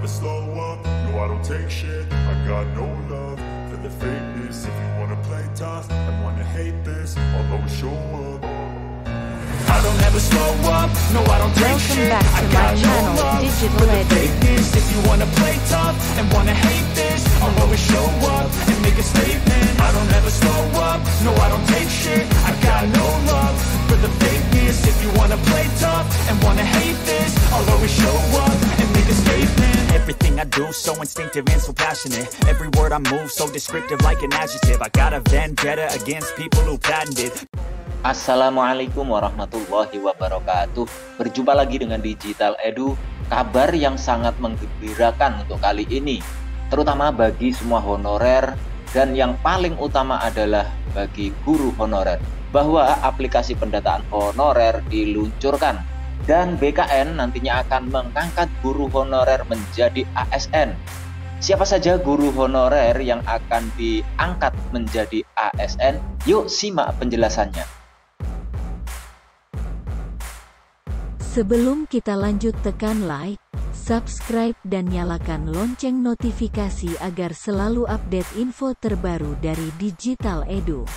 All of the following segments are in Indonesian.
never slow up, no I don't take shit. I got no love for the fakeness. If you wanna play tough and wanna hate this, I'll always show up. I don't ever slow up, no I don't take shit. Welcome back to my channel, Digital Edu. If you wanna play tough and wanna hate this, I'll always show up and make a statement. I don't ever slow up, no I don't take shit. I got no love for the fakeness. If you wanna play tough and wanna hate this, I'll always show up and make a statement. Everything I do so instinctive and so passionate. Every word I move so descriptive like an adjective. I got a vendetta against people who patented. Assalamualaikum warahmatullahi wabarakatuh. Berjumpa lagi dengan Digital Edu. Kabar yang sangat menggembirakan untuk kali ini, terutama bagi semua honorer, dan yang paling utama adalah bagi guru honorer, bahwa aplikasi pendataan honorer diluncurkan dan BKN nantinya akan mengangkat guru honorer menjadi ASN. Siapa saja guru honorer yang akan diangkat menjadi ASN? Yuk simak penjelasannya. Sebelum kita lanjut, tekan like, subscribe dan nyalakan lonceng notifikasi agar selalu update info terbaru dari Digital Edu.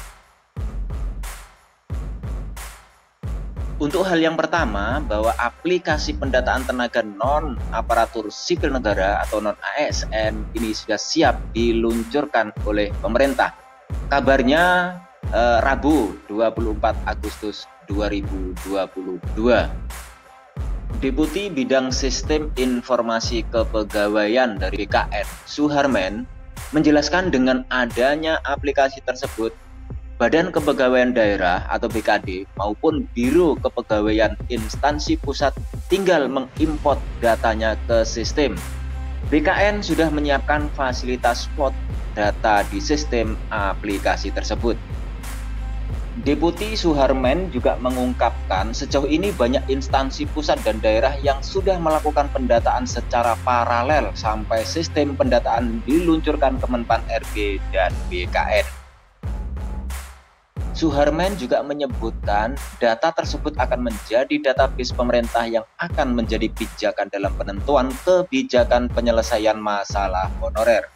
Untuk hal yang pertama, bahwa aplikasi pendataan tenaga non-aparatur sipil negara atau non-ASN ini sudah siap diluncurkan oleh pemerintah. Kabarnya Rabu 24 Agustus 2022. Deputi Bidang Sistem Informasi Kepegawaian dari BKN, Suharmen, menjelaskan dengan adanya aplikasi tersebut, Badan Kepegawaian Daerah atau BKD maupun Biro Kepegawaian instansi pusat tinggal mengimport datanya ke sistem. BKN sudah menyiapkan fasilitas spot data di sistem aplikasi tersebut. Deputi Suharmen juga mengungkapkan sejauh ini banyak instansi pusat dan daerah yang sudah melakukan pendataan secara paralel sampai sistem pendataan diluncurkan Kemenpan RB dan BKN. Suharmen juga menyebutkan data tersebut akan menjadi database pemerintah yang akan menjadi pijakan dalam penentuan kebijakan penyelesaian masalah honorer.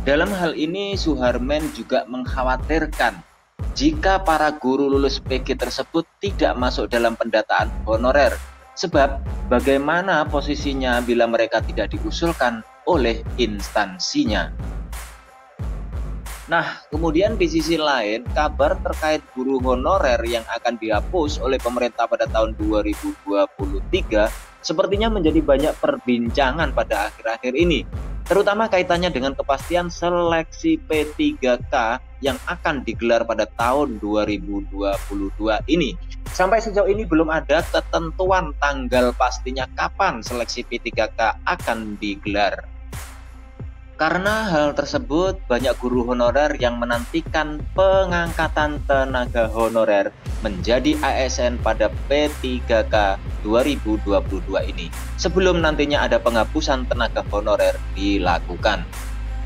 Dalam hal ini Suharmen juga mengkhawatirkan jika para guru lulus PG tersebut tidak masuk dalam pendataan honorer, sebab bagaimana posisinya bila mereka tidak diusulkan oleh instansinya. Nah, kemudian di sisi lain, kabar terkait guru honorer yang akan dihapus oleh pemerintah pada tahun 2023 sepertinya menjadi banyak perbincangan pada akhir-akhir ini, terutama kaitannya dengan kepastian seleksi P3K yang akan digelar pada tahun 2022 ini. Sampai sejauh ini belum ada ketentuan tanggal pastinya kapan seleksi P3K akan digelar. Karena hal tersebut, banyak guru honorer yang menantikan pengangkatan tenaga honorer menjadi ASN pada P3K 2022 ini, sebelum nantinya ada penghapusan tenaga honorer dilakukan.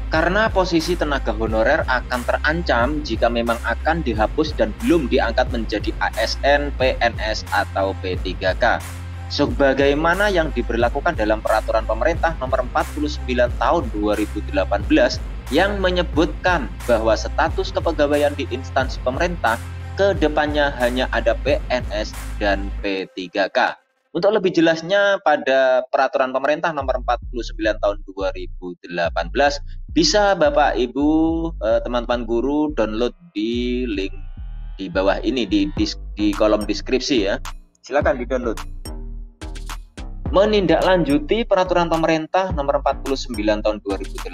Karena posisi tenaga honorer akan terancam jika memang akan dihapus dan belum diangkat menjadi ASN, PNS, atau P3K. Sebagaimana yang diberlakukan dalam peraturan pemerintah nomor 49 tahun 2018 yang menyebutkan bahwa status kepegawaian di instansi pemerintah ke depannya hanya ada PNS dan P3K. Untuk lebih jelasnya pada peraturan pemerintah nomor 49 tahun 2018 bisa Bapak Ibu teman-teman guru download di link di bawah ini di kolom deskripsi ya. Silakan di-download. Menindaklanjuti peraturan pemerintah nomor 49 tahun 2018,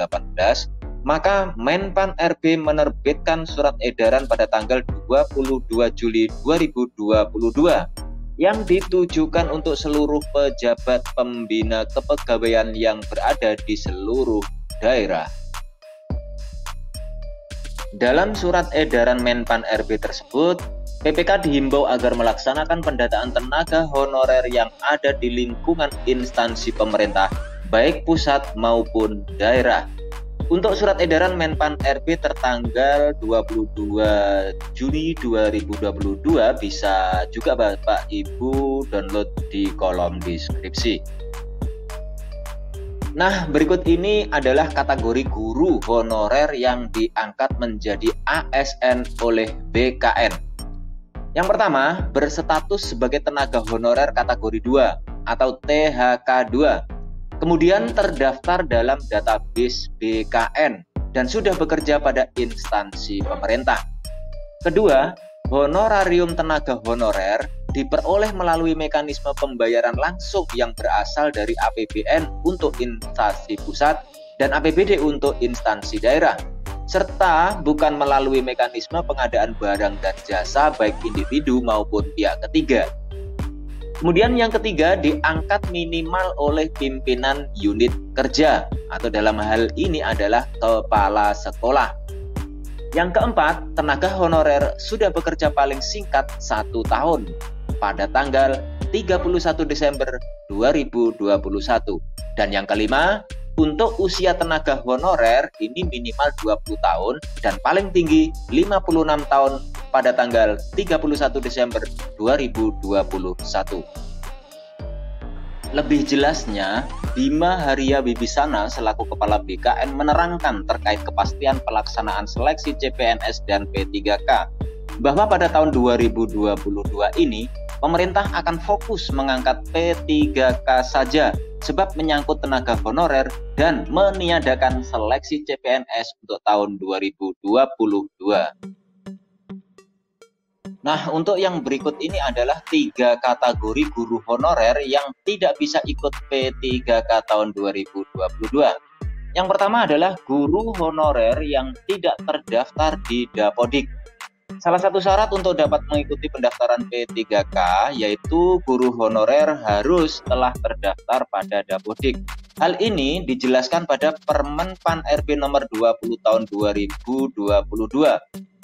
maka Menpan RB menerbitkan surat edaran pada tanggal 22 Juli 2022 yang ditujukan untuk seluruh pejabat pembina kepegawaian yang berada di seluruh daerah. Dalam surat edaran Menpan RB tersebut, PPK dihimbau agar melaksanakan pendataan tenaga honorer yang ada di lingkungan instansi pemerintah, baik pusat maupun daerah. Untuk surat edaran Menpan RB tertanggal 22 Juni 2022 bisa juga Bapak Ibu download di kolom deskripsi. Nah, berikut ini adalah kategori guru honorer yang diangkat menjadi ASN oleh BKN. Yang pertama, berstatus sebagai tenaga honorer kategori 2 atau THK2. Kemudian terdaftar dalam database BKN dan sudah bekerja pada instansi pemerintah. Kedua, honorarium tenaga honorer diperoleh melalui mekanisme pembayaran langsung yang berasal dari APBN untuk instansi pusat dan APBD untuk instansi daerah, serta bukan melalui mekanisme pengadaan barang dan jasa baik individu maupun pihak ketiga. Kemudian yang ketiga, diangkat minimal oleh pimpinan unit kerja atau dalam hal ini adalah kepala sekolah. Yang keempat, tenaga honorer sudah bekerja paling singkat 1 tahun pada tanggal 31 Desember 2021. Dan yang kelima, untuk usia tenaga honorer ini minimal 20 tahun dan paling tinggi 56 tahun pada tanggal 31 Desember 2021. Lebih jelasnya, Bima Haria Wibisana selaku Kepala BKN menerangkan terkait kepastian pelaksanaan seleksi CPNS dan P3K bahwa pada tahun 2022 ini pemerintah akan fokus mengangkat P3K saja sebab menyangkut tenaga honorer dan meniadakan seleksi CPNS untuk tahun 2022. Nah, untuk yang berikut ini adalah 3 kategori guru honorer yang tidak bisa ikut P3K tahun 2022. Yang pertama adalah guru honorer yang tidak terdaftar di Dapodik. Salah satu syarat untuk dapat mengikuti pendaftaran P3K yaitu guru honorer harus telah terdaftar pada Dapodik. Hal ini dijelaskan pada Permen Pan RB nomor 20 tahun 2022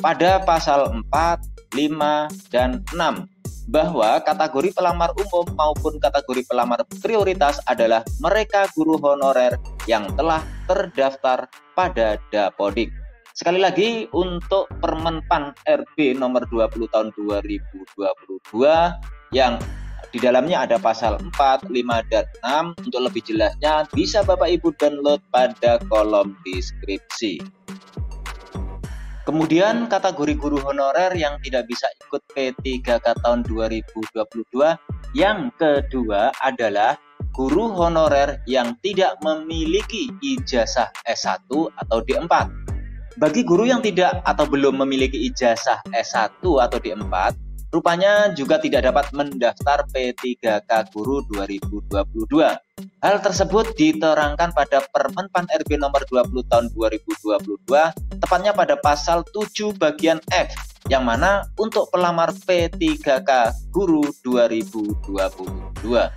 pada pasal 4, 5, dan 6 bahwa kategori pelamar umum maupun kategori pelamar prioritas adalah mereka guru honorer yang telah terdaftar pada Dapodik. Sekali lagi, untuk Permen Pan RB nomor 20 tahun 2022 yang di dalamnya ada pasal 4, 5, dan 6. Untuk lebih jelasnya bisa Bapak Ibu download pada kolom deskripsi. Kemudian kategori guru honorer yang tidak bisa ikut P3K tahun 2022. Yang kedua adalah guru honorer yang tidak memiliki ijazah S1 atau D4. Bagi guru yang tidak atau belum memiliki ijazah S1 atau D4, rupanya juga tidak dapat mendaftar P3K Guru 2022. Hal tersebut diterangkan pada Permen Pan RB nomor 20 tahun 2022, tepatnya pada pasal 7 bagian F, yang mana untuk pelamar P3K Guru 2022.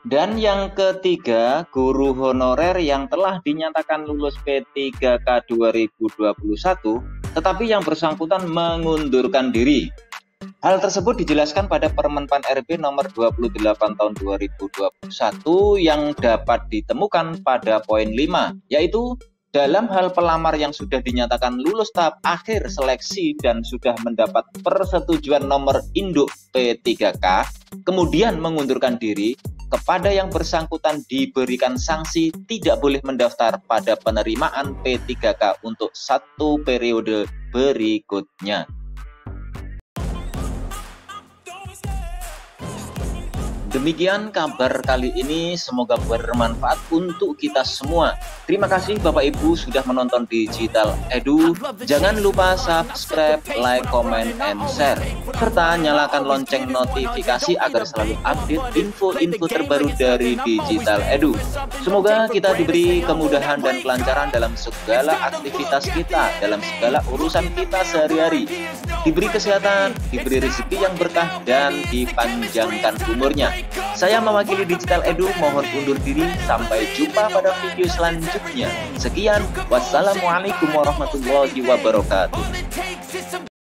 Dan yang ketiga, guru honorer yang telah dinyatakan lulus P3K 2021, tetapi yang bersangkutan mengundurkan diri. Hal tersebut dijelaskan pada Permen Pan RB nomor 28 tahun 2021 yang dapat ditemukan pada poin 5, yaitu dalam hal pelamar yang sudah dinyatakan lulus tahap akhir seleksi dan sudah mendapat persetujuan nomor induk P3K, kemudian mengundurkan diri, kepada yang bersangkutan diberikan sanksi tidak boleh mendaftar pada penerimaan P3K untuk 1 periode berikutnya. Demikian kabar kali ini, semoga bermanfaat untuk kita semua. Terima kasih Bapak Ibu sudah menonton Digital Edu. Jangan lupa subscribe, like, comment, and share. Serta nyalakan lonceng notifikasi agar selalu update info-info terbaru dari Digital Edu. Semoga kita diberi kemudahan dan kelancaran dalam segala aktivitas kita, dalam segala urusan kita sehari-hari. Diberi kesehatan, diberi rezeki yang berkah, dan dipanjangkan umurnya. Saya mewakili Digital Edu mohon undur diri, sampai jumpa pada video selanjutnya. Sekian, wassalamualaikum warahmatullahi wabarakatuh.